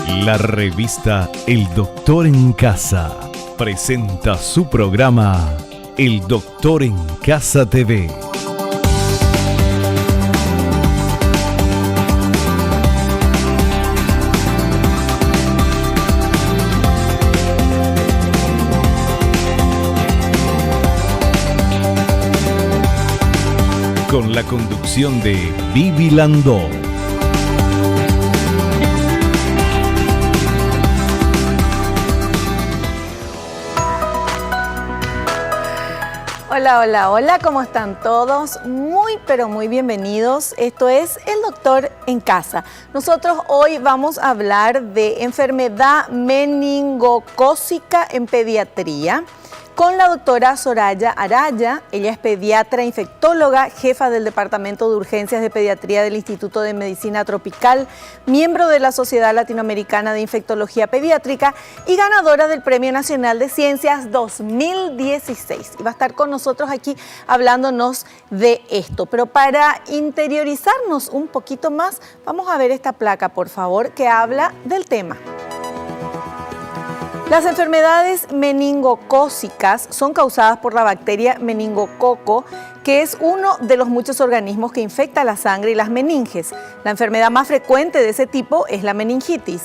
La revista El Doctor en Casa presenta su programa El Doctor en Casa TV. Con la conducción de Vivi Landó. Hola, hola, hola, ¿cómo están todos? Muy, pero muy bienvenidos. Esto es El Doctor en Casa. Nosotros hoy vamos a hablar de enfermedad meningocócica en pediatría con la doctora Soraya Araya. Ella es pediatra infectóloga, jefa del Departamento de Urgencias de Pediatría del Instituto de Medicina Tropical, miembro de la Sociedad Latinoamericana de Infectología Pediátrica y ganadora del Premio Nacional de Ciencias 2016. Y va a estar con nosotros aquí hablándonos de esto. Pero para interiorizarnos un poquito más, vamos a ver esta placa, por favor, que habla del tema. Las enfermedades meningocócicas son causadas por la bacteria meningococo, que es uno de los muchos organismos que infecta la sangre y las meninges. La enfermedad más frecuente de ese tipo es la meningitis.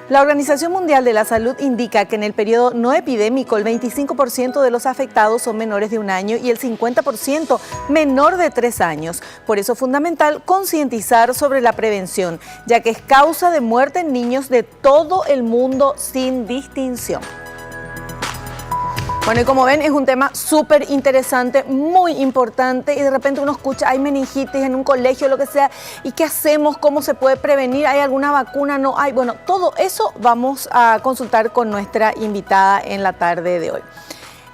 La Organización Mundial de la Salud indica que en el periodo no epidémico el 25% de los afectados son menores de 1 año y el 50% menor de 3 años. Por eso es fundamental concientizar sobre la prevención, ya que es causa de muerte en niños de todo el mundo sin distinción. Bueno, y como ven, es un tema súper interesante, muy importante, y de repente uno escucha, hay meningitis en un colegio, lo que sea, ¿y qué hacemos? ¿Cómo se puede prevenir? ¿Hay alguna vacuna? ¿No hay? Bueno, todo eso vamos a consultar con nuestra invitada en la tarde de hoy.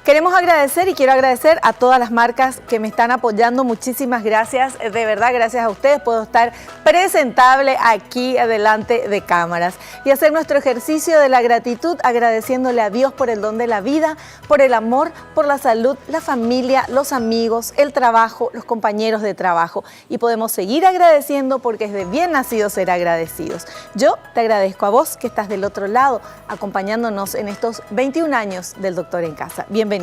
Queremos agradecer y quiero agradecer a todas las marcas que me están apoyando. Muchísimas gracias, de verdad, gracias a ustedes puedo estar presentable aquí delante de cámaras y hacer nuestro ejercicio de la gratitud, agradeciéndole a Dios por el don de la vida, por el amor, por la salud, la familia, los amigos, el trabajo, los compañeros de trabajo. Y podemos seguir agradeciendo porque es de bien nacido ser agradecidos. Yo te agradezco a vos que estás del otro lado, acompañándonos en estos 21 años del Doctor en Casa. Bienvenidos.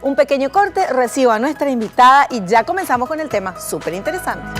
Un pequeño corte, recibo a nuestra invitada y ya comenzamos con el tema súper interesante.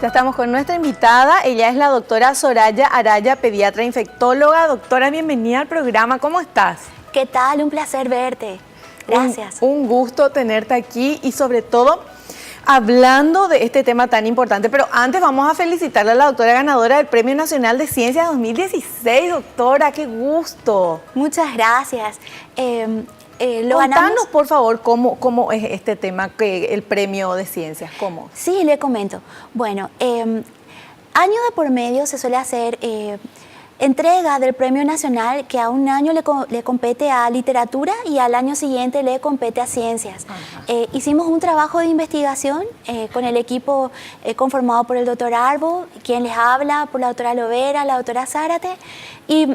Estamos con nuestra invitada, ella es la doctora Soraya Araya, pediatra infectóloga. Doctora, bienvenida al programa, ¿cómo estás? ¿Qué tal? Un placer verte. Gracias. Un gusto tenerte aquí y sobre todo hablando de este tema tan importante. Pero antes vamos a felicitarle a la doctora ganadora del Premio Nacional de Ciencias 2016. Doctora, qué gusto. Muchas gracias. Contanos, por favor, cómo es este tema, el premio de ciencias, ¿cómo? Sí, le comento. Bueno, año de por medio se suele hacer entrega del premio nacional que a un año le compete a literatura y al año siguiente le compete a ciencias. Hicimos un trabajo de investigación con el equipo conformado por el doctor Arbo, quien les habla, por la doctora Lovera, la doctora Zárate, y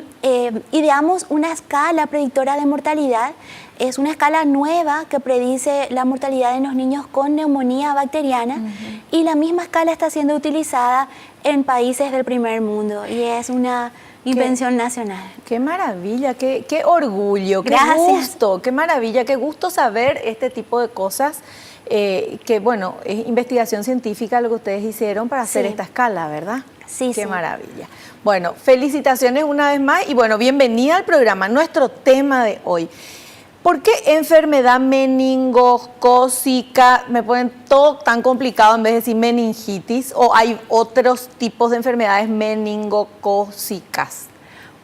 ideamos una escala predictora de mortalidad. Es una escala nueva que predice la mortalidad en los niños con neumonía bacteriana y la misma escala está siendo utilizada en países del primer mundo y es una invención nacional. ¡Qué maravilla! ¡Qué orgullo! ¡Qué gusto! ¡Qué maravilla! ¡Qué gusto saber este tipo de cosas! Que bueno, es investigación científica lo que ustedes hicieron para hacer esta escala, ¿verdad? Sí, ¡Qué maravilla! Bueno, felicitaciones una vez más y bueno, bienvenida al programa, nuestro tema de hoy. ¿Por qué enfermedad meningocócica? Me ponen todo tan complicado en vez de decir meningitis, o hay otros tipos de enfermedades meningocócicas.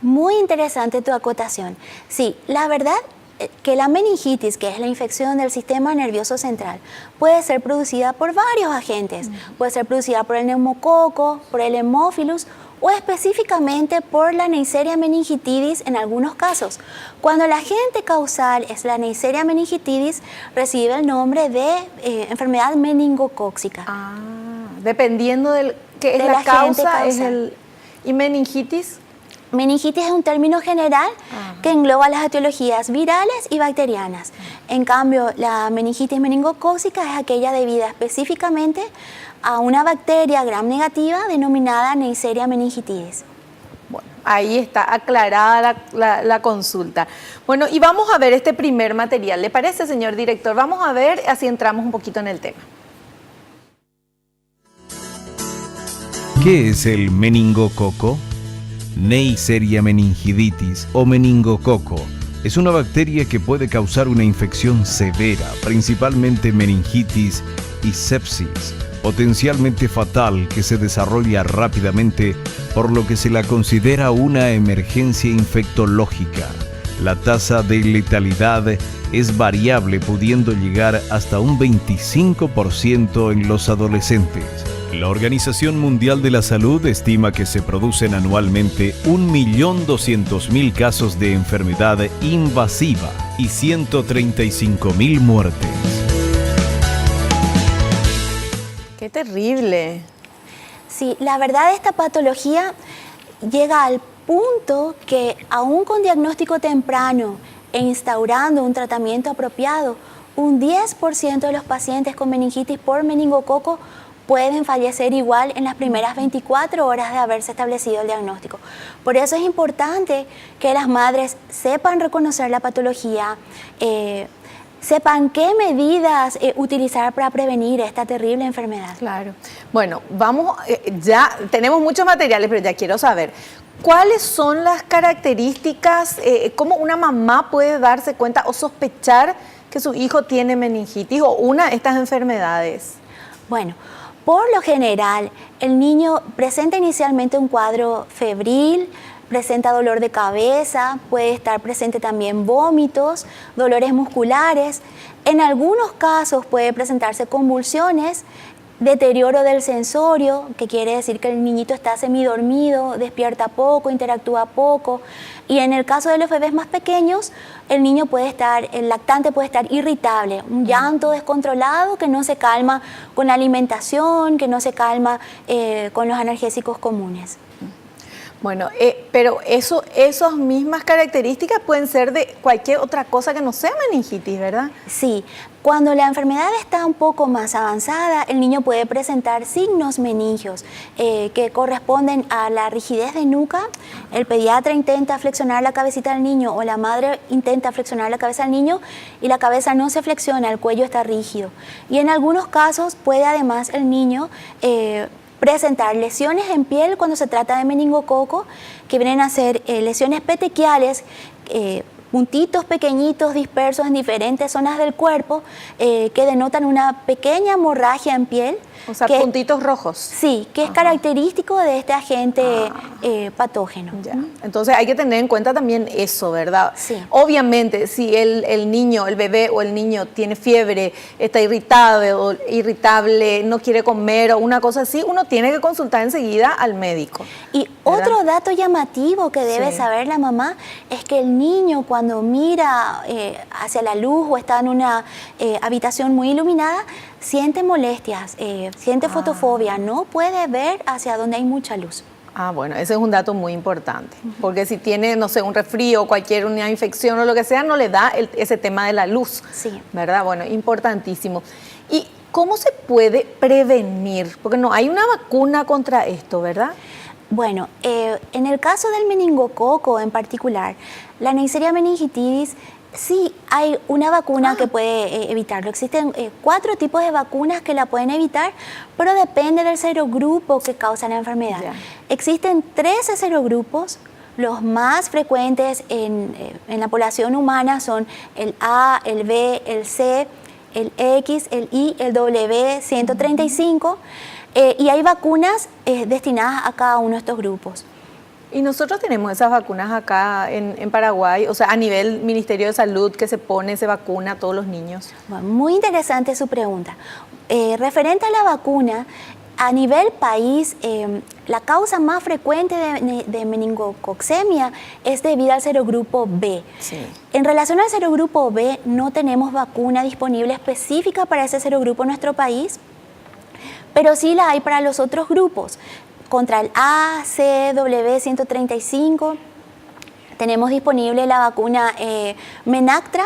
Muy interesante tu acotación. Sí, la verdad que la meningitis, que es la infección del sistema nervioso central, puede ser producida por varios agentes. Puede ser producida por el neumococo, por el hemófilus o específicamente por la Neisseria meningitidis en algunos casos. Cuando el agente causal es la Neisseria meningitidis, recibe el nombre de enfermedad meningocócica. Dependiendo del que es la causa, es el... ¿Y meningitis? Meningitis es un término general que engloba las etiologías virales y bacterianas. En cambio, la meningitis meningocócica es aquella debida específicamente a una bacteria gram negativa denominada Neisseria meningitidis. Bueno, ahí está aclarada la consulta. Bueno, y vamos a ver este primer material. ¿Le parece, señor director? Vamos a ver, así entramos un poquito en el tema. ¿Qué es el meningococo? Neisseria meningiditis o meningococo es una bacteria que puede causar una infección severa, principalmente meningitis y sepsis, potencialmente fatal que se desarrolla rápidamente, por lo que se la considera una emergencia infectológica. La tasa de letalidad es variable, pudiendo llegar hasta un 25% en los adolescentes. La Organización Mundial de la Salud estima que se producen anualmente 1.200.000 casos de enfermedad invasiva y 135.000 muertes. ¡Qué terrible! Sí, la verdad esta patología llega al punto que aún con diagnóstico temprano e instaurando un tratamiento apropiado, un 10% de los pacientes con meningitis por meningococo pueden fallecer igual en las primeras 24 horas de haberse establecido el diagnóstico. Por eso es importante que las madres sepan reconocer la patología, sepan qué medidas utilizar para prevenir esta terrible enfermedad. Claro. Bueno, vamos, ya tenemos muchos materiales, pero ya quiero saber, ¿cuáles son las características, cómo una mamá puede darse cuenta o sospechar que su hijo tiene meningitis o una de estas enfermedades? Bueno, por lo general, el niño presenta inicialmente un cuadro febril, presenta dolor de cabeza, puede estar presente también vómitos, dolores musculares. En algunos casos puede presentarse convulsiones, deterioro del sensorio, que quiere decir que el niñito está semidormido, despierta poco, interactúa poco. Y en el caso de los bebés más pequeños, el lactante puede estar irritable, un llanto descontrolado que no se calma con la alimentación, que no se calma con los analgésicos comunes. Bueno, pero esas mismas características pueden ser de cualquier otra cosa que no sea meningitis, ¿verdad? Sí, cuando la enfermedad está un poco más avanzada, el niño puede presentar signos meningios que corresponden a la rigidez de nuca. El pediatra intenta flexionar la cabecita del niño o la madre intenta flexionar la cabeza del niño y la cabeza no se flexiona, el cuello está rígido. Y en algunos casos puede además el niño presentar lesiones en piel cuando se trata de meningococo, que vienen a ser lesiones petequiales, puntitos pequeñitos dispersos en diferentes zonas del cuerpo que denotan una pequeña hemorragia en piel. O sea, puntitos rojos. Sí, que es característico de este agente patógeno. Ya. Entonces hay que tener en cuenta también eso, ¿verdad? Sí. Obviamente, si el niño, el bebé o el niño tiene fiebre, está irritable, no quiere comer o una cosa así, uno tiene que consultar enseguida al médico. Y otro dato llamativo que debe saber la mamá es que el niño cuando mira hacia la luz o está en una habitación muy iluminada, siente molestias, siente fotofobia, no puede ver hacia donde hay mucha luz. Bueno, ese es un dato muy importante, porque si tiene, no sé, un resfrío, una infección o lo que sea, no le da ese tema de la luz, ¿verdad? Bueno, importantísimo. ¿Y cómo se puede prevenir? Porque no hay una vacuna contra esto, ¿verdad? Bueno, en el caso del meningococo en particular, la Neisseria meningitidis, sí, hay una vacuna que puede evitarlo. Existen 4 tipos de vacunas que la pueden evitar, pero depende del serogrupo que causa la enfermedad. Existen 13 serogrupos. Los más frecuentes en la población humana son el A, el B, el C, el X, el Y, el W, 135. Y hay vacunas destinadas a cada uno de estos grupos. Y nosotros tenemos esas vacunas acá en Paraguay, o sea, a nivel Ministerio de Salud, que se vacuna a todos los niños. Bueno, muy interesante su pregunta. Referente a la vacuna, a nivel país, la causa más frecuente de meningococcemia es debido al serogrupo B. Sí. En relación al serogrupo B, no tenemos vacuna disponible específica para ese serogrupo en nuestro país, pero sí la hay para los otros grupos. Contra el A, C, W 135, tenemos disponible la vacuna Menactra,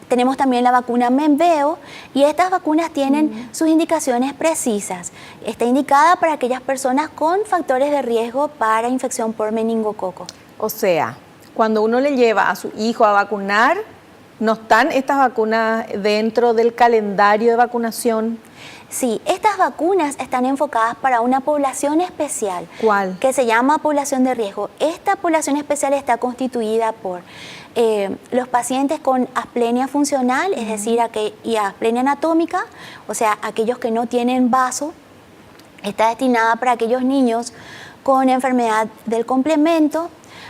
tenemos también la vacuna Menveo, y estas vacunas tienen sus indicaciones precisas. Está indicada para aquellas personas con factores de riesgo para infección por meningococo. O sea, cuando uno le lleva a su hijo a vacunar, ¿no están estas vacunas dentro del calendario de vacunación? Sí, estas vacunas están enfocadas para una población especial. ¿Cuál? Que se llama población de riesgo. Esta población especial está constituida por los pacientes con asplenia funcional, es decir, y asplenia anatómica, o sea, aquellos que no tienen vaso. Está destinada para aquellos niños con enfermedad del complemento,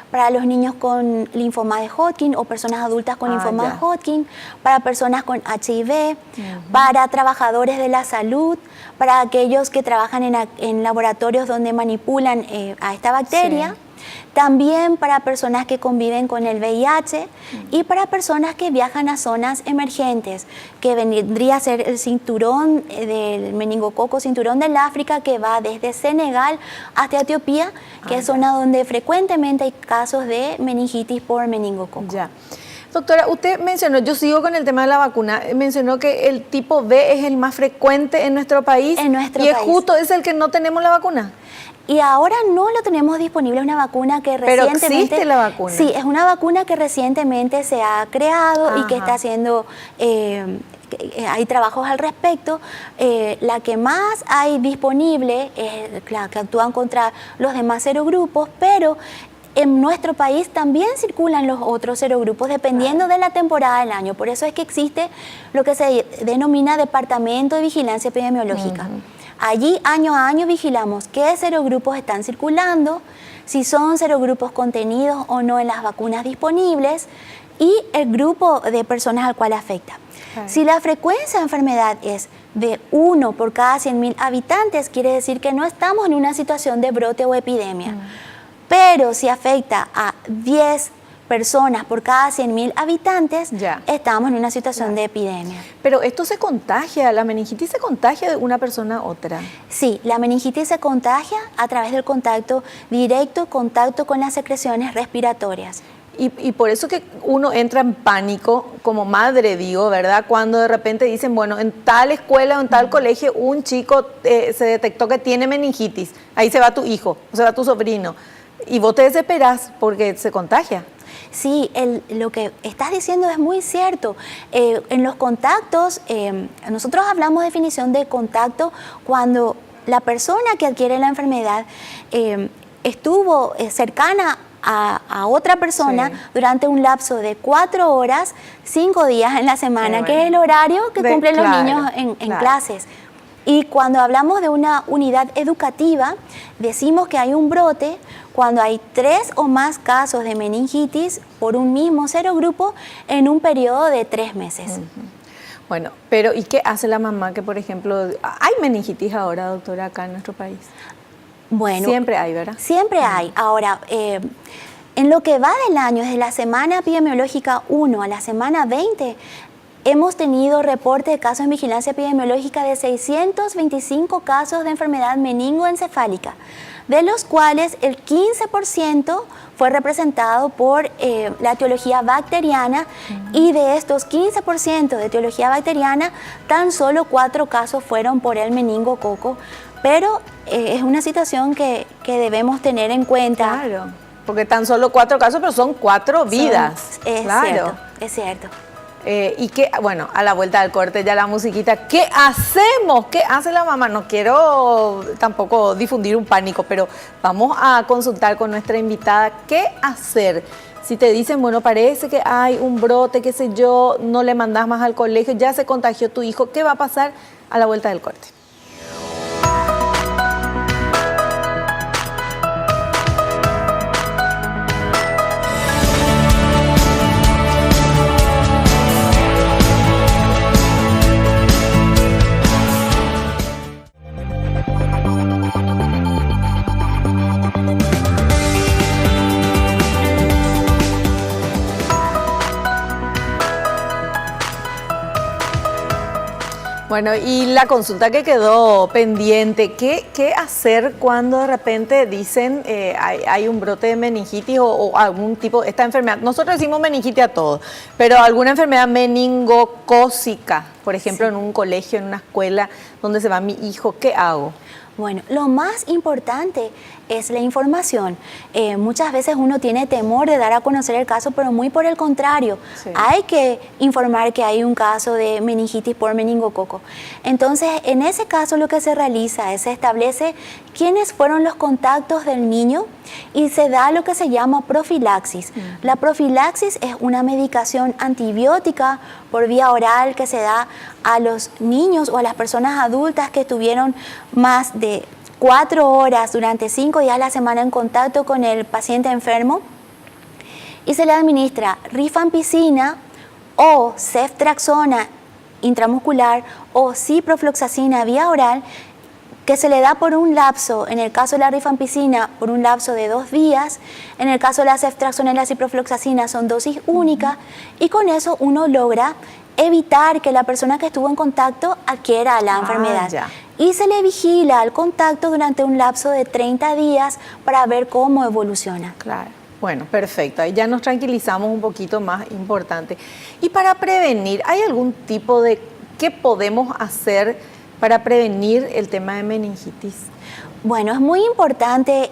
para los niños con linfoma de Hodgkin o personas adultas con linfoma de Hodgkin, para personas con HIV, para trabajadores de la salud, para aquellos que trabajan en laboratorios donde manipulan a esta bacteria, también para personas que conviven con el VIH y para personas que viajan a zonas emergentes, que vendría a ser el cinturón del meningococo, cinturón del África, que va desde Senegal hasta Etiopía, que es zona donde frecuentemente hay casos de meningitis por meningococo. Ya. Doctora, usted mencionó, yo sigo con el tema de la vacuna, mencionó que el tipo B es el más frecuente en nuestro país. En nuestro y país. Es justo, es el que no tenemos la vacuna. Y ahora no lo tenemos disponible, es una vacuna que recientemente... Pero existe la vacuna. Sí, es una vacuna que recientemente se ha creado y que está haciendo... hay trabajos al respecto. La que más hay disponible es la que actúan contra los demás serogrupos, pero en nuestro país también circulan los otros serogrupos dependiendo de la temporada del año. Por eso es que existe lo que se denomina Departamento de Vigilancia Epidemiológica. Allí año a año vigilamos qué serogrupos están circulando, si son serogrupos contenidos o no en las vacunas disponibles y el grupo de personas al cual afecta. Si la frecuencia de enfermedad es de 1 por cada 100.000 habitantes, quiere decir que no estamos en una situación de brote o epidemia. Pero si afecta a 10 personas por cada 100.000 habitantes, estamos en una situación de epidemia. Pero esto se contagia, la meningitis se contagia de una persona a otra. Sí, la meningitis se contagia a través del contacto directo, contacto con las secreciones respiratorias. Y por eso que uno entra en pánico, como madre digo, ¿verdad? Cuando de repente dicen, bueno, en tal escuela o en tal colegio un chico se detectó que tiene meningitis, ahí se va tu hijo, o se va tu sobrino, y vos te desesperás porque se contagia. Sí, lo que estás diciendo es muy cierto. En los contactos, nosotros hablamos de definición de contacto cuando la persona que adquiere la enfermedad estuvo cercana a otra persona durante un lapso de 4 horas, 5 días en la semana, que es el horario que cumplen los niños en clases. Y cuando hablamos de una unidad educativa, decimos que hay un brote cuando hay 3 o más casos de meningitis por un mismo serogrupo en un periodo de 3 meses. Bueno, pero ¿y qué hace la mamá que, por ejemplo, hay meningitis ahora, doctora, acá en nuestro país? Bueno, siempre hay, ¿verdad? Siempre hay. Ahora, en lo que va del año, desde la semana epidemiológica 1 a la semana 20, hemos tenido reporte de casos en vigilancia epidemiológica de 625 casos de enfermedad meningoencefálica, de los cuales el 15% fue representado por la etiología bacteriana y de estos 15% de etiología bacteriana, tan solo 4 casos fueron por el meningococo, pero es una situación que debemos tener en cuenta. Claro, porque tan solo 4 casos, pero son 4 vidas. Es cierto. Y que, bueno, a la vuelta del corte ya la musiquita, ¿qué hacemos? ¿Qué hace la mamá? No quiero tampoco difundir un pánico, pero vamos a consultar con nuestra invitada qué hacer. Si te dicen, bueno, parece que hay un brote, qué sé yo, no le mandás más al colegio, ya se contagió tu hijo, ¿qué va a pasar? A la vuelta del corte. Bueno, y la consulta que quedó pendiente, ¿qué hacer cuando de repente dicen hay un brote de meningitis o algún tipo, esta enfermedad? Nosotros decimos meningitis a todos, pero alguna enfermedad meningocócica, por ejemplo, Sí. en un colegio, en una escuela donde se va mi hijo, ¿qué hago? Bueno, lo más importante es la información. Muchas veces uno tiene temor de dar a conocer el caso, pero muy por el contrario. Sí. Hay que informar que hay un caso de meningitis por meningococo. Entonces, en ese caso lo que se realiza es se establece quiénes fueron los contactos del niño y se da lo que se llama profilaxis. La profilaxis es una medicación antibiótica por vía oral que se da a los niños o a las personas adultas que tuvieron más de 4 horas durante 5 días a la semana en contacto con el paciente enfermo, y se le administra rifampicina o ceftriaxona intramuscular o ciprofloxacina vía oral, que se le da por un lapso, en el caso de la rifampicina, por un lapso de 2 días, en el caso de la ceftriaxona y la ciprofloxacina son dosis únicas, y con eso uno logra evitar que la persona que estuvo en contacto adquiera la enfermedad. Ya. Y se le vigila al contacto durante un lapso de 30 días para ver cómo evoluciona. Claro. Bueno, perfecto. Ahí ya nos tranquilizamos un poquito más, importante. Y para prevenir, ¿hay algún tipo de qué podemos hacer para prevenir el tema de meningitis? Bueno, es muy importante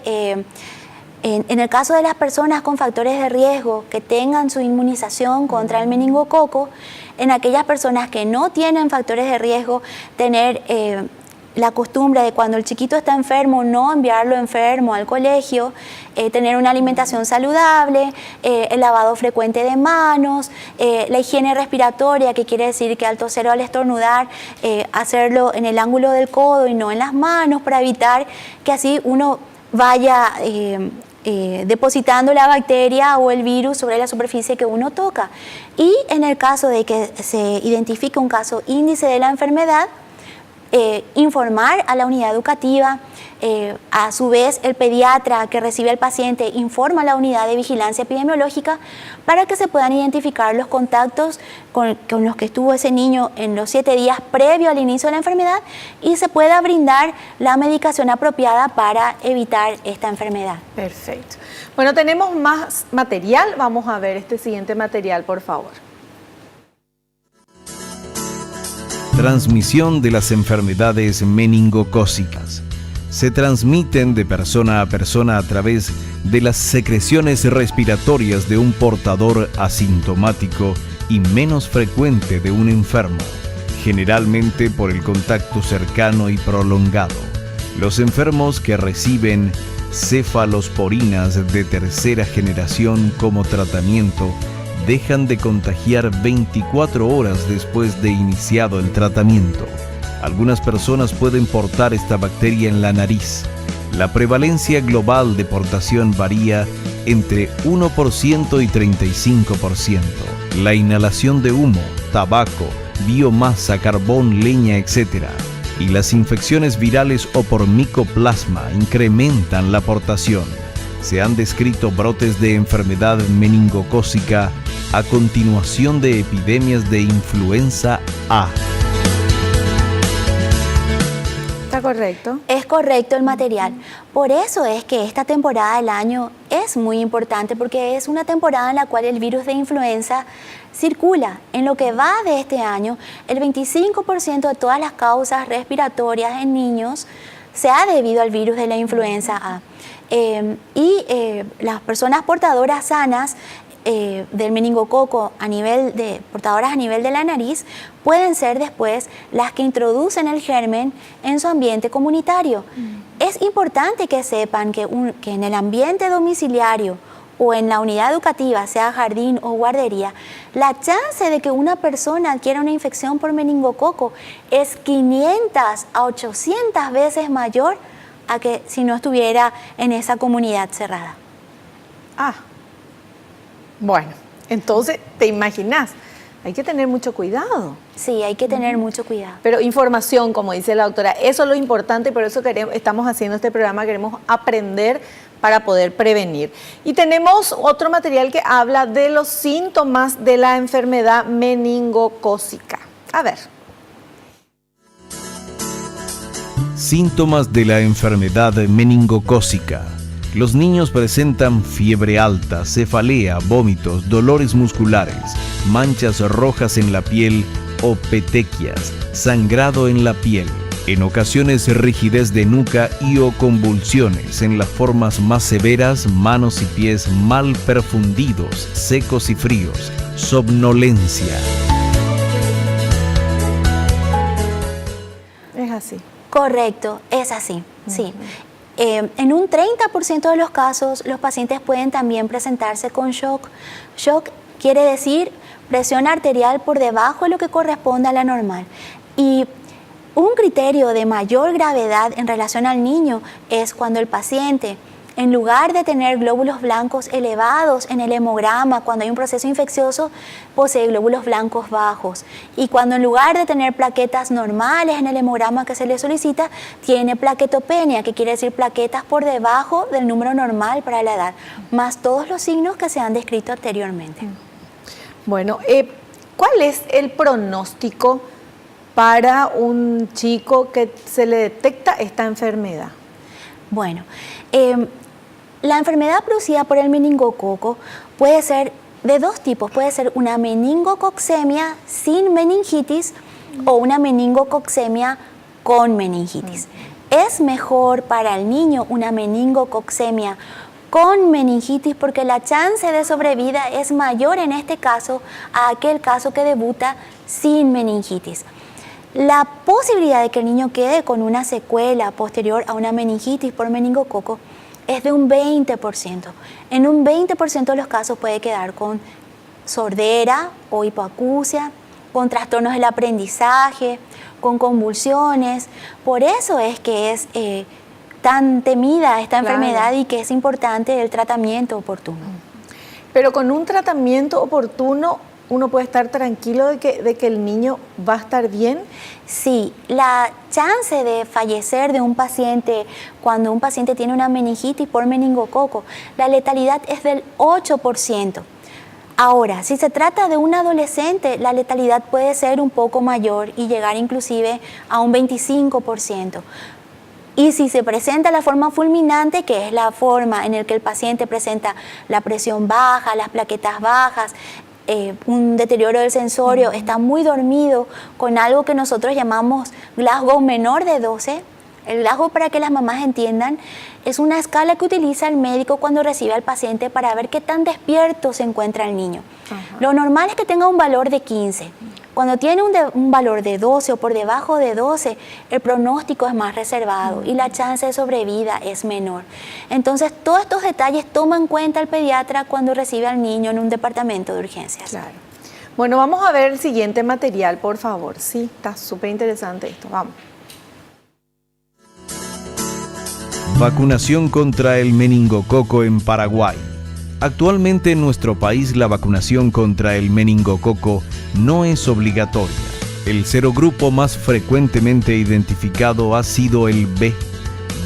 en el caso de las personas con factores de riesgo que tengan su inmunización contra el meningococo, en aquellas personas que no tienen factores de riesgo, tener la costumbre de cuando el chiquito está enfermo, no enviarlo enfermo al colegio, tener una alimentación saludable, el lavado frecuente de manos, la higiene respiratoria, que quiere decir que al toser o al estornudar, hacerlo en el ángulo del codo y no en las manos, para evitar que así uno vaya depositando la bacteria o el virus sobre la superficie que uno toca. Y en el caso de que se identifique un caso índice de la enfermedad, informar a la unidad educativa, a su vez el pediatra que recibe al paciente informa a la unidad de vigilancia epidemiológica para que se puedan identificar los contactos con los que estuvo ese niño en los 7 días previo al inicio de la enfermedad y se pueda brindar la medicación apropiada para evitar esta enfermedad. Perfecto. Bueno, tenemos más material. Vamos a ver este siguiente material, por favor. Transmisión de las enfermedades meningocócicas. Se transmiten de persona a persona a través de las secreciones respiratorias de un portador asintomático y menos frecuente de un enfermo, generalmente por el contacto cercano y prolongado. Los enfermos que reciben cefalosporinas de tercera generación como tratamiento dejan de contagiar 24 horas después de iniciado el tratamiento. Algunas personas pueden portar esta bacteria en la nariz. La prevalencia global de portación varía entre 1% y 35%. La inhalación de humo, tabaco, biomasa, carbón, leña, etc. y las infecciones virales o por micoplasma incrementan la portación. Se han descrito brotes de enfermedad meningocócica a continuación de epidemias de influenza A. ¿Está correcto? Es correcto el material. Por eso es que esta temporada del año es muy importante, porque es una temporada en la cual el virus de influenza circula. En lo que va de este año, el 25% de todas las causas respiratorias en niños se ha debido al virus de la influenza A. Las personas portadoras sanas del meningococo portadoras a nivel de la nariz pueden ser después las que introducen el germen en su ambiente comunitario. Es importante que sepan que en el ambiente domiciliario o en la unidad educativa, sea jardín o guardería, la chance de que una persona adquiera una infección por meningococo es 500 a 800 veces mayor a que si no estuviera en esa comunidad cerrada. Bueno, entonces, ¿te imaginas? Hay que tener mucho cuidado. Sí, hay que tener mucho cuidado. Pero información, como dice la doctora, eso es lo importante, por eso estamos haciendo este programa, queremos aprender para poder prevenir. Y tenemos otro material que habla de los síntomas de la enfermedad meningocócica. A ver. Síntomas de la enfermedad meningocócica. Los niños presentan fiebre alta, cefalea, vómitos, dolores musculares, manchas rojas en la piel o petequias, sangrado en la piel. En ocasiones rigidez de nuca y o convulsiones. En las formas más severas, manos y pies mal perfundidos, secos y fríos. Somnolencia. Es así. Correcto, es así, sí. En un 30% de los casos, los pacientes pueden también presentarse con shock. Shock quiere decir presión arterial por debajo de lo que corresponde a la normal. Y un criterio de mayor gravedad en relación al niño es cuando el paciente, en lugar de tener glóbulos blancos elevados en el hemograma, cuando hay un proceso infeccioso, posee glóbulos blancos bajos. Y cuando en lugar de tener plaquetas normales en el hemograma que se le solicita, tiene plaquetopenia, que quiere decir plaquetas por debajo del número normal para la edad, más todos los signos que se han descrito anteriormente. Bueno, ¿cuál es el pronóstico para un chico que se le detecta esta enfermedad? Bueno, la enfermedad producida por el meningococo puede ser de dos tipos. Puede ser una meningococcemia sin meningitis o una meningococcemia con meningitis. Es mejor para el niño una meningococcemia con meningitis porque la chance de sobrevida es mayor en este caso a aquel caso que debuta sin meningitis. La posibilidad de que el niño quede con una secuela posterior a una meningitis por meningococo es de un 20%. En un 20% de los casos puede quedar con sordera o hipoacusia, con trastornos del aprendizaje, con convulsiones. Por eso es que es tan temida esta enfermedad y que es importante el tratamiento oportuno. Pero con un tratamiento oportuno, ¿uno puede estar tranquilo de que el niño va a estar bien? Sí, la chance de fallecer de un paciente cuando un paciente tiene una meningitis por meningococo, la letalidad es del 8%. Ahora, si se trata de un adolescente, la letalidad puede ser un poco mayor y llegar inclusive a un 25%. Y si se presenta la forma fulminante, que es la forma en la que el paciente presenta la presión baja, las plaquetas bajas, un deterioro del sensorio, está muy dormido con algo que nosotros llamamos Glasgow menor de 12. El Glasgow, para que las mamás entiendan, es una escala que utiliza el médico cuando recibe al paciente para ver qué tan despierto se encuentra el niño. Lo normal es que tenga un valor de 15. Cuando tiene un valor de 12 o por debajo de 12, el pronóstico es más reservado y la chance de sobrevida es menor. Entonces, todos estos detalles toma en cuenta el pediatra cuando recibe al niño en un departamento de urgencias. Claro. Bueno, vamos a ver el siguiente material, por favor. Sí, está súper interesante esto. Vamos. Vacunación contra el meningococo en Paraguay. Actualmente en nuestro país la vacunación contra el meningococo no es obligatoria. El serogrupo más frecuentemente identificado ha sido el B.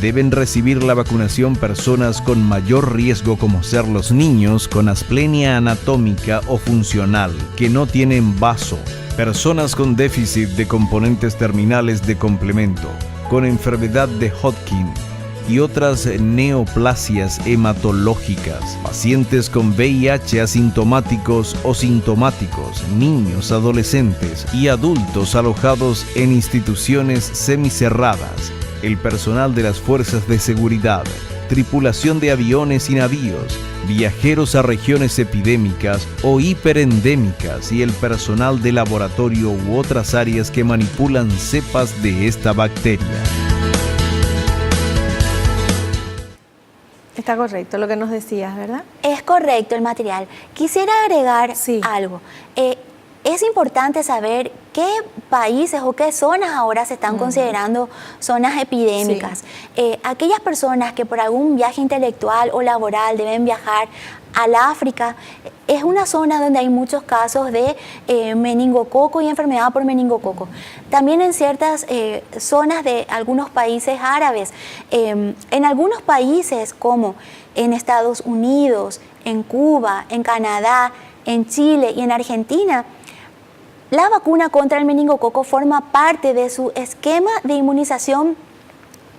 Deben recibir la vacunación personas con mayor riesgo como ser los niños con asplenia anatómica o funcional que no tienen vaso, personas con déficit de componentes terminales de complemento, con enfermedad de Hodgkin y otras neoplasias hematológicas, pacientes con VIH asintomáticos o sintomáticos, niños, adolescentes y adultos alojados en instituciones semicerradas, el personal de las fuerzas de seguridad, tripulación de aviones y navíos, viajeros a regiones epidémicas o hiperendémicas y el personal de laboratorio u otras áreas que manipulan cepas de esta bacteria. Está correcto lo que nos decías, ¿verdad? Es correcto el material. Quisiera agregar algo. Es importante saber qué países o qué zonas ahora se están considerando zonas epidémicas. Aquellas personas que por algún viaje intelectual o laboral deben viajar al África, es una zona donde hay muchos casos de meningococo y enfermedad por meningococo. También en ciertas zonas de algunos países árabes. En algunos países como en Estados Unidos, en Cuba, en Canadá, en Chile y en Argentina, la vacuna contra el meningococo forma parte de su esquema de inmunización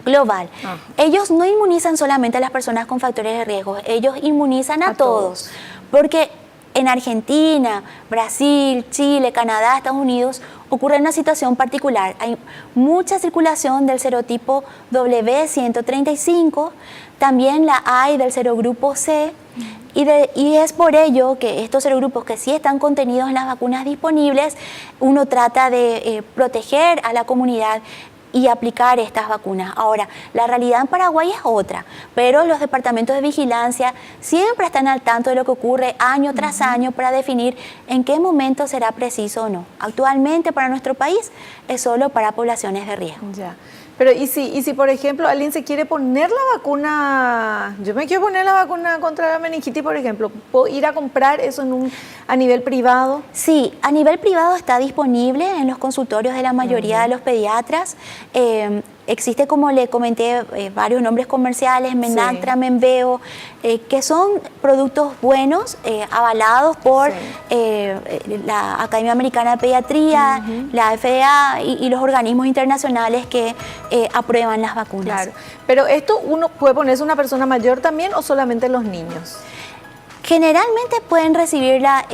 global. Ellos no inmunizan solamente a las personas con factores de riesgo, ellos inmunizan a todos. Porque en Argentina, Brasil, Chile, Canadá, Estados Unidos, ocurre una situación particular. Hay mucha circulación del serotipo W135, también la hay del serogrupo C, y es por ello que estos serogrupos que sí están contenidos en las vacunas disponibles, uno trata de proteger a la comunidad y aplicar estas vacunas. Ahora, la realidad en Paraguay es otra, pero los departamentos de vigilancia siempre están al tanto de lo que ocurre año tras año para definir en qué momento será preciso o no. Actualmente para nuestro país es solo para poblaciones de riesgo. Ya. Pero y si, por ejemplo, alguien se quiere poner la vacuna, yo me quiero poner la vacuna contra la meningitis, por ejemplo, ¿puedo ir a comprar eso a nivel privado? Sí, a nivel privado está disponible en los consultorios de la mayoría de los pediatras. Existe, como le comenté, varios nombres comerciales, Menactra, Menveo, que son productos buenos, avalados por la Academia Americana de Pediatría, la FDA y los organismos internacionales que aprueban las vacunas. Claro, pero ¿esto uno puede ponerse una persona mayor también o solamente los niños? Generalmente pueden recibirla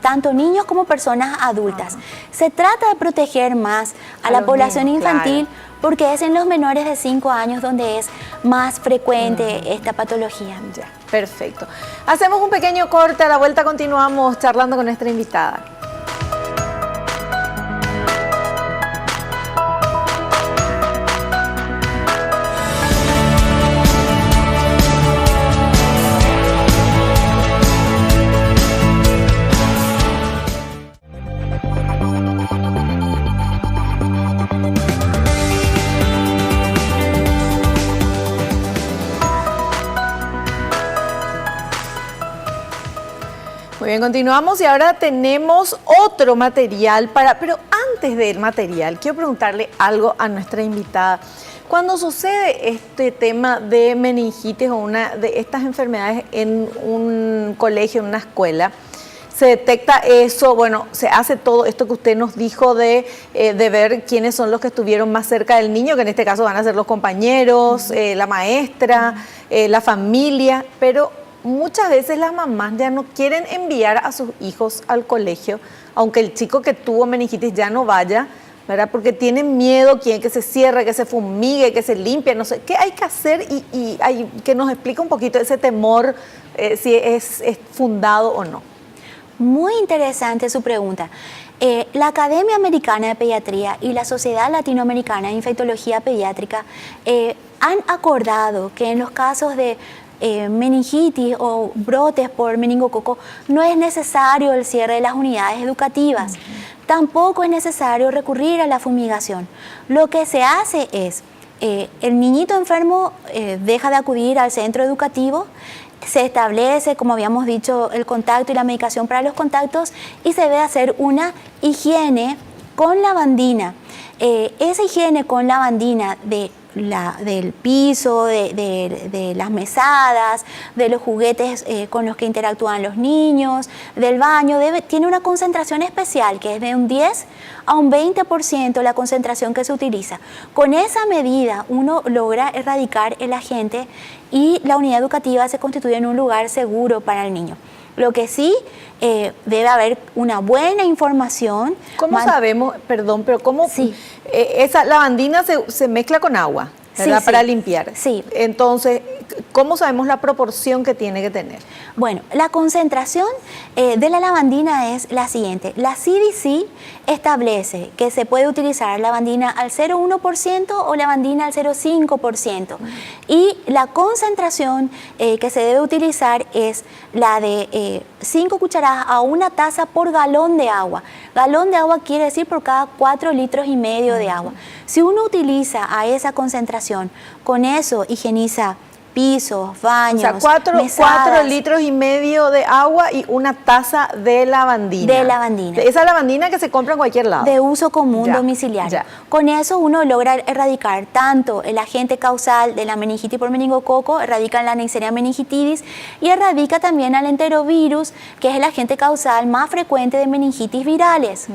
tanto niños como personas adultas. Se trata de proteger más a la población infantil, porque es en los menores de 5 años donde es más frecuente esta patología. Ya, perfecto. Hacemos un pequeño corte, a la vuelta continuamos charlando con nuestra invitada. Muy bien, continuamos y ahora tenemos otro material pero antes del material, quiero preguntarle algo a nuestra invitada. Cuando sucede este tema de meningitis o una de estas enfermedades en un colegio, en una escuela, se detecta eso, bueno, se hace todo esto que usted nos dijo de ver quiénes son los que estuvieron más cerca del niño, que en este caso van a ser los compañeros, la maestra, la familia, pero muchas veces las mamás ya no quieren enviar a sus hijos al colegio, aunque el chico que tuvo meningitis ya no vaya, ¿verdad? Porque tienen miedo, quieren que se cierre, que se fumigue, que se limpie, no sé. ¿Qué hay que hacer? Y que nos explique un poquito ese temor, si es fundado o no. Muy interesante su pregunta. La Academia Americana de Pediatría y la Sociedad Latinoamericana de Infectología Pediátrica han acordado que en los casos de meningitis o brotes por meningococo no es necesario el cierre de las unidades educativas. Tampoco es necesario recurrir a la fumigación. Lo que se hace es, el niñito enfermo deja de acudir al centro educativo, se establece, como habíamos dicho, el contacto y la medicación para los contactos y se debe hacer una higiene con lavandina. Esa higiene con lavandina del piso, de las mesadas, de los juguetes con los que interactúan los niños, del baño, tiene una concentración especial que es de un 10 a un 20% la concentración que se utiliza. Con esa medida uno logra erradicar el agente y la unidad educativa se constituye en un lugar seguro para el niño. Lo que sí debe haber una buena información. ¿Cómo sabemos, perdón, pero cómo esa lavandina se mezcla con agua, ¿verdad? Para limpiar? Sí. Entonces, ¿cómo sabemos la proporción que tiene que tener? Bueno, la concentración de la lavandina es la siguiente. La CDC establece que se puede utilizar lavandina al 0,1% o lavandina al 0,5%. Y la concentración que se debe utilizar es la de 5 cucharadas a 1 taza por galón de agua. Galón de agua quiere decir por cada 4,5 litros de agua. Si uno utiliza a esa concentración, con eso higieniza pisos, baños, o sea, 4,5 litros de agua y 1 taza de lavandina. De lavandina. Esa lavandina que se compra en cualquier lado. De uso común domiciliario. Con eso uno logra erradicar tanto el agente causal de la meningitis por meningococo, erradica la Neisseria meningitidis y erradica también al enterovirus, que es el agente causal más frecuente de meningitis virales.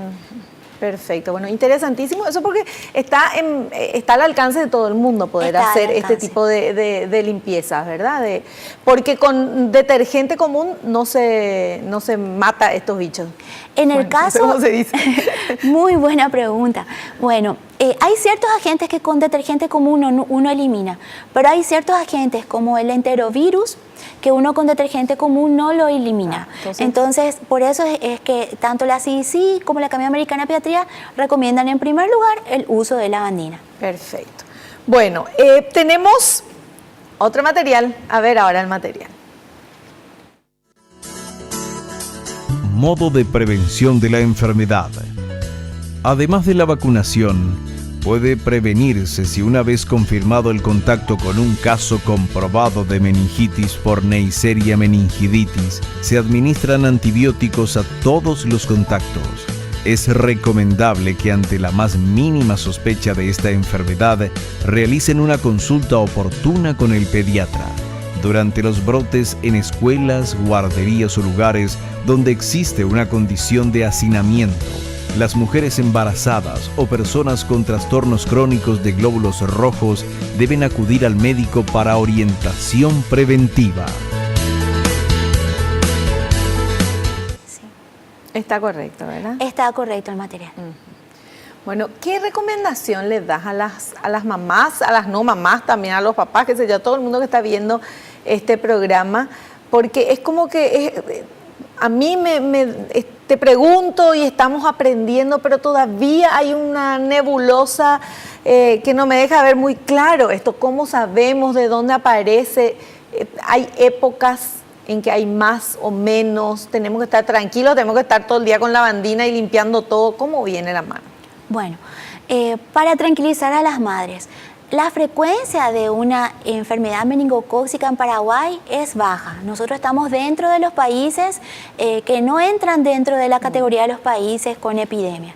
Perfecto, bueno, interesantísimo eso porque está al alcance de todo el mundo poder Está al hacer este alcance. tipo de limpiezas, ¿verdad? Porque con detergente común no se mata estos bichos. En el Bueno, no sé caso, cómo se dice. muy buena pregunta. Bueno, hay ciertos agentes que con detergente común uno elimina, pero hay ciertos agentes como el enterovirus que uno con detergente común no lo elimina. Entonces, por eso es que tanto la CDC como la Academia Americana de Pediatría recomiendan en primer lugar el uso de lavandina. Perfecto. Bueno, tenemos otro material. A ver ahora el material. Modo de prevención de la enfermedad. Además de la vacunación, puede prevenirse si una vez confirmado el contacto con un caso comprobado de meningitis por Neisseria meningiditis, se administran antibióticos a todos los contactos. Es recomendable que ante la más mínima sospecha de esta enfermedad realicen una consulta oportuna con el pediatra. Durante los brotes en escuelas, guarderías o lugares donde existe una condición de hacinamiento, las mujeres embarazadas o personas con trastornos crónicos de glóbulos rojos deben acudir al médico para orientación preventiva. Sí. Está correcto, ¿verdad? Está correcto el material. Bueno, ¿qué recomendación le das a las mamás, a las no mamás, también a los papás, qué sé yo, a todo el mundo que está viendo este programa? Porque es como que a mí te pregunto y estamos aprendiendo, pero todavía hay una nebulosa que no me deja ver muy claro esto. ¿Cómo sabemos de dónde aparece? Hay épocas en que hay más o menos, tenemos que estar tranquilos, tenemos que estar todo el día con lavandina y limpiando todo. ¿Cómo viene la mano? Bueno, para tranquilizar a las madres, la frecuencia de una enfermedad meningocócica en Paraguay es baja. Nosotros estamos dentro de los países que no entran dentro de la categoría de los países con epidemia.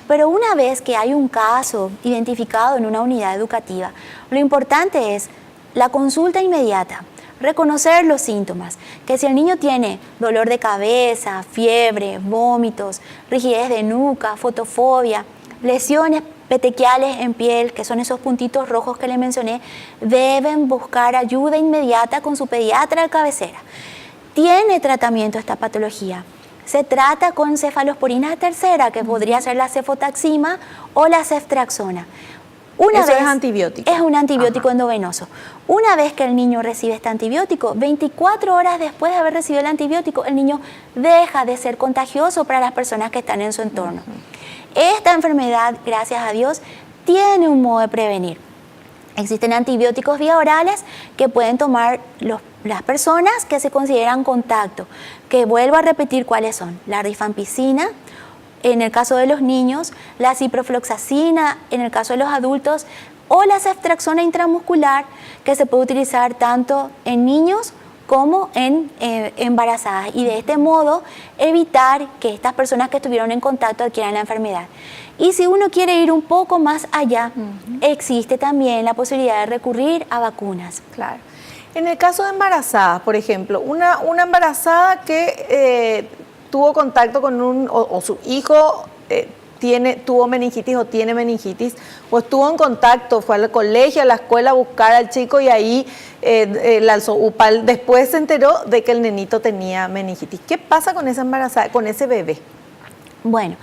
Pero una vez que hay un caso identificado en una unidad educativa, lo importante es la consulta inmediata, reconocer los síntomas, que si el niño tiene dolor de cabeza, fiebre, vómitos, rigidez de nuca, fotofobia, lesiones petequiales en piel, que son esos puntitos rojos que le mencioné, deben buscar ayuda inmediata con su pediatra de cabecera. Tiene tratamiento esta patología. Se trata con cefalosporina tercera, que podría ser la cefotaxima o la ceftriaxona. Eso es antibiótico. Es un antibiótico endovenoso. Una vez que el niño recibe este antibiótico, 24 horas después de haber recibido el antibiótico, el niño deja de ser contagioso para las personas que están en su entorno. Esta enfermedad, gracias a Dios, tiene un modo de prevenir. Existen antibióticos vía orales que pueden tomar las personas que se consideran contacto, que vuelvo a repetir cuáles son: la rifampicina, en el caso de los niños, la ciprofloxacina, en el caso de los adultos, o la ceftriaxona intramuscular, que se puede utilizar tanto en niños como en embarazadas, y de este modo evitar que estas personas que estuvieron en contacto adquieran la enfermedad. Y si uno quiere ir un poco más allá, existe también la posibilidad de recurrir a vacunas. Claro. En el caso de embarazadas, por ejemplo, una embarazada que tuvo contacto con o su hijo tuvo meningitis o tiene meningitis, o estuvo en contacto, fue al colegio, a la escuela a buscar al chico y ahí lanzó UPAL, después se enteró de que el nenito tenía meningitis. ¿Qué pasa con esa embarazada, con ese bebé? Bueno,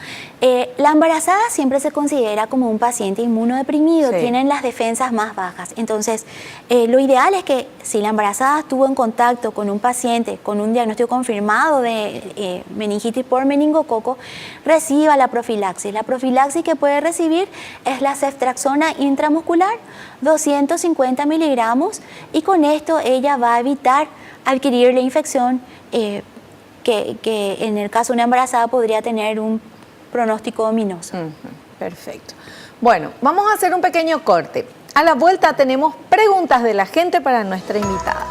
la embarazada siempre se considera como un paciente inmunodeprimido, Sí. Tienen las defensas más bajas. Entonces, lo ideal es que si la embarazada estuvo en contacto con un paciente con un diagnóstico confirmado de meningitis por meningococo, reciba la profilaxis. La profilaxis que puede recibir es la ceftriaxona intramuscular, 250 miligramos, y con esto ella va a evitar adquirir la infección que en el caso de una embarazada podría tener un pronóstico ominoso. Perfecto. Bueno, vamos a hacer un pequeño corte. A la vuelta tenemos preguntas de la gente para nuestra invitada.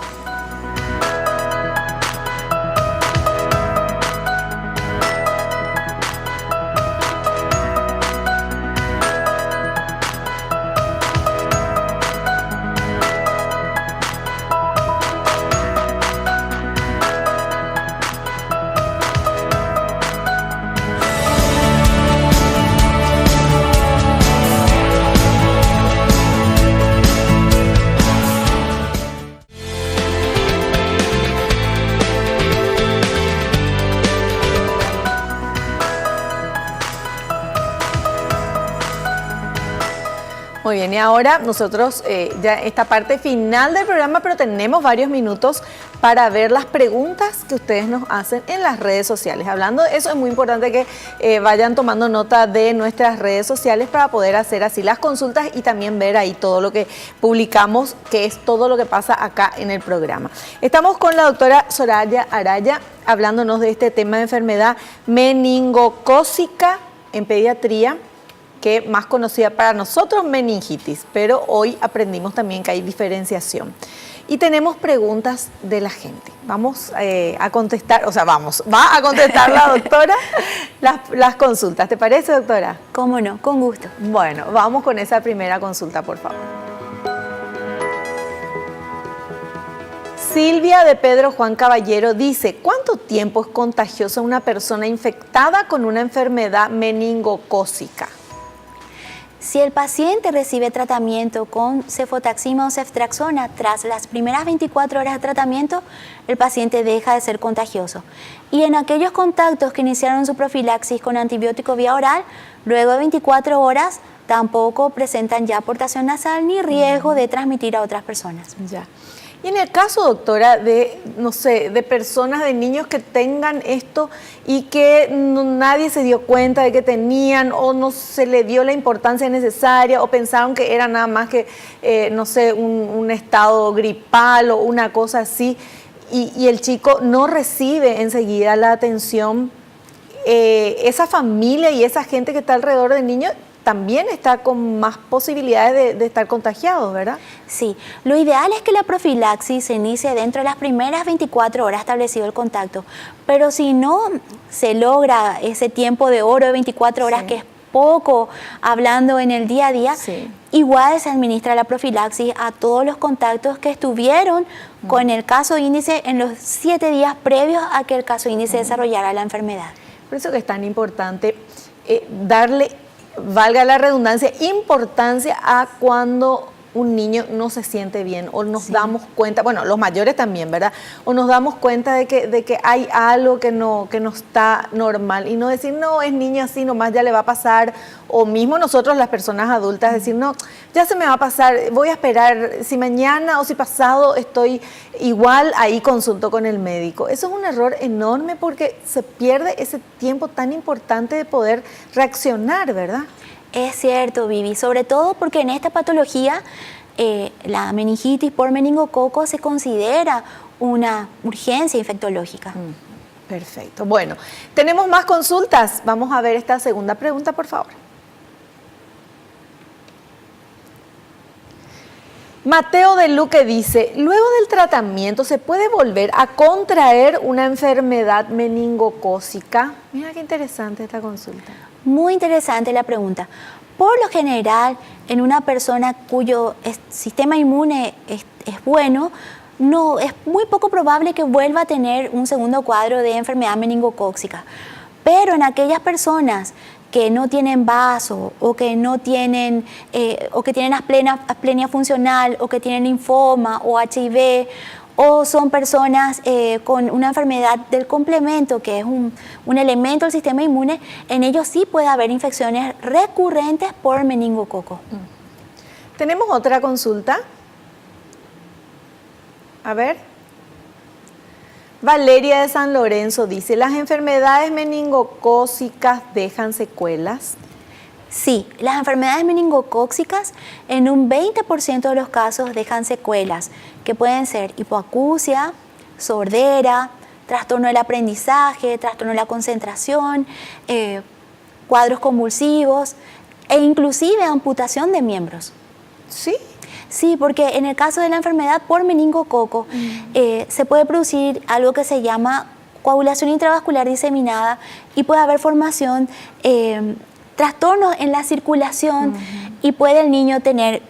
Muy bien, y ahora nosotros ya esta parte final del programa, pero tenemos varios minutos para ver las preguntas que ustedes nos hacen en las redes sociales. Hablando de eso, es muy importante que vayan tomando nota de nuestras redes sociales para poder hacer así las consultas y también ver ahí todo lo que publicamos, que es todo lo que pasa acá en el programa. Estamos con la doctora Soraya Araya hablándonos de este tema de enfermedad meningocócica en pediatría, que más conocida para nosotros meningitis, pero hoy aprendimos también que hay diferenciación. Y tenemos preguntas de la gente. Vamos a contestar, va a contestar la doctora las consultas. ¿Te parece, doctora? Cómo no, con gusto. Bueno, vamos con esa primera consulta, por favor. Silvia de Pedro Juan Caballero dice, ¿cuánto tiempo es contagiosa una persona infectada con una enfermedad meningocócica? Si el paciente recibe tratamiento con cefotaxima o ceftriaxona, tras las primeras 24 horas de tratamiento, el paciente deja de ser contagioso. Y en aquellos contactos que iniciaron su profilaxis con antibiótico vía oral, luego de 24 horas, tampoco presentan ya aportación nasal ni riesgo de transmitir a otras personas. Ya. Y en el caso, doctora, de, no sé, de personas, de niños que tengan esto y que nadie se dio cuenta de que tenían o no se le dio la importancia necesaria o pensaron que era nada más que, no sé, un estado gripal o una cosa así y el chico no recibe enseguida la atención, esa familia y esa gente que está alrededor del niño también está con más posibilidades de estar contagiados, ¿verdad? Sí, lo ideal es que la profilaxis se inicie dentro de las primeras 24 horas establecido el contacto, pero si no se logra ese tiempo de oro de 24 horas, que es poco hablando en el día a día, igual se administra la profilaxis a todos los contactos que estuvieron con el caso índice en los 7 días previos a que el caso índice desarrollara la enfermedad. Por eso que es tan importante darle, valga la redundancia, importancia a cuando un niño no se siente bien o nos damos cuenta, bueno, los mayores también, ¿verdad? O nos damos cuenta de que hay algo que no está normal y no decir, no, es niño así, nomás ya le va a pasar, o mismo nosotros las personas adultas decir, no, ya se me va a pasar, voy a esperar, si mañana o si pasado estoy igual, ahí consulto con el médico. Eso es un error enorme porque se pierde ese tiempo tan importante de poder reaccionar, ¿verdad? Es cierto, Vivi, sobre todo porque en esta patología la meningitis por meningococo se considera una urgencia infectológica. Perfecto. Bueno, tenemos más consultas. Vamos a ver esta segunda pregunta, por favor. Mateo de Luque dice, luego del tratamiento, ¿se puede volver a contraer una enfermedad meningocócica? Mira qué interesante esta consulta. Muy interesante la pregunta. Por lo general, en una persona cuyo sistema inmune es bueno, no, es muy poco probable que vuelva a tener un segundo cuadro de enfermedad meningocócica. Pero en aquellas personas que no tienen vaso o que no tienen o que tienen asplenia funcional o que tienen linfoma o HIV o son personas con una enfermedad del complemento, que es un elemento del sistema inmune, en ellos sí puede haber infecciones recurrentes por meningococo. ¿Tenemos otra consulta? A ver. Valeria de San Lorenzo dice, ¿las enfermedades meningocócicas dejan secuelas? Sí, las enfermedades meningocócicas en un 20% de los casos dejan secuelas, que pueden ser hipoacusia, sordera, trastorno del aprendizaje, trastorno de la concentración, cuadros convulsivos e inclusive amputación de miembros. ¿Sí? Sí, porque en el caso de la enfermedad por meningococo se puede producir algo que se llama coagulación intravascular diseminada y puede haber formación trastornos en la circulación y puede el niño tener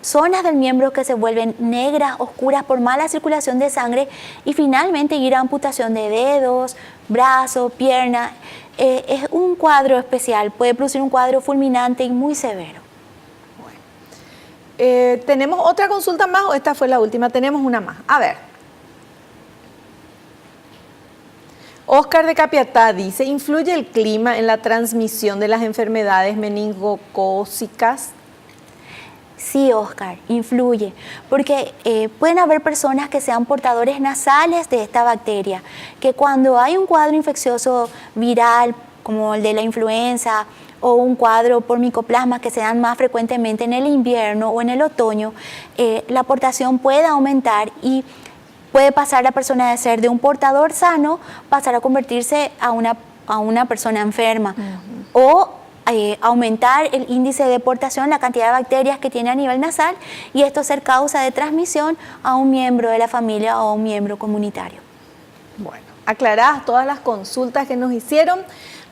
zonas del miembro que se vuelven negras, oscuras por mala circulación de sangre y finalmente ir a amputación de dedos, brazos, piernas. Es un cuadro especial, puede producir un cuadro fulminante y muy severo. Bueno. ¿Tenemos otra consulta más o esta fue la última? Tenemos una más. A ver. Oscar de Capiatá dice, ¿influye el clima en la transmisión de las enfermedades meningocócicas? Sí, Oscar, influye, porque pueden haber personas que sean portadores nasales de esta bacteria, que cuando hay un cuadro infeccioso viral, como el de la influenza, o un cuadro por micoplasma que se dan más frecuentemente en el invierno o en el otoño, la aportación puede aumentar y puede pasar la persona de ser de un portador sano, pasar a convertirse a una persona enferma. O aumentar el índice de portación, la cantidad de bacterias que tiene a nivel nasal, y esto ser causa de transmisión a un miembro de la familia o a un miembro comunitario. Bueno, aclaradas todas las consultas que nos hicieron,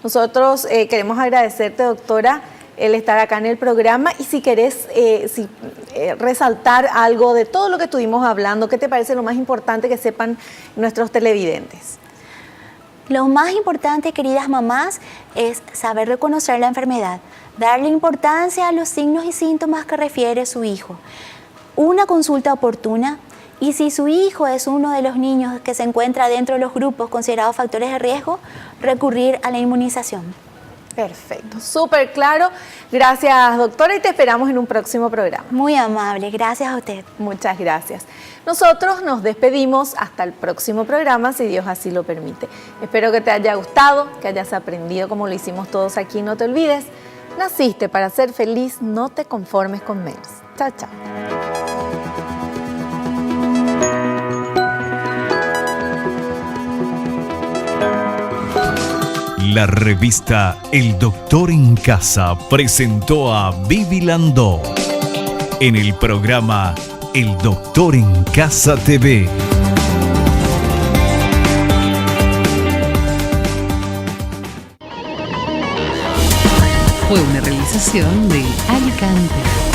nosotros queremos agradecerte, doctora, el estar acá en el programa, y si querés resaltar algo de todo lo que estuvimos hablando, ¿qué te parece lo más importante que sepan nuestros televidentes? Lo más importante, queridas mamás, es saber reconocer la enfermedad, darle importancia a los signos y síntomas que refiere su hijo. Una consulta oportuna, y si su hijo es uno de los niños que se encuentra dentro de los grupos considerados factores de riesgo, recurrir a la inmunización. Perfecto, súper claro. Gracias, doctora, y te esperamos en un próximo programa. Muy amable, gracias a usted. Muchas gracias. Nosotros nos despedimos hasta el próximo programa, si Dios así lo permite. Espero que te haya gustado, que hayas aprendido como lo hicimos todos aquí. No te olvides, naciste para ser feliz, no te conformes con menos. Chao, chao. La revista El Doctor en Casa presentó a Vivi Landó en el programa El Doctor en Casa TV. Fue una realización de Alicante.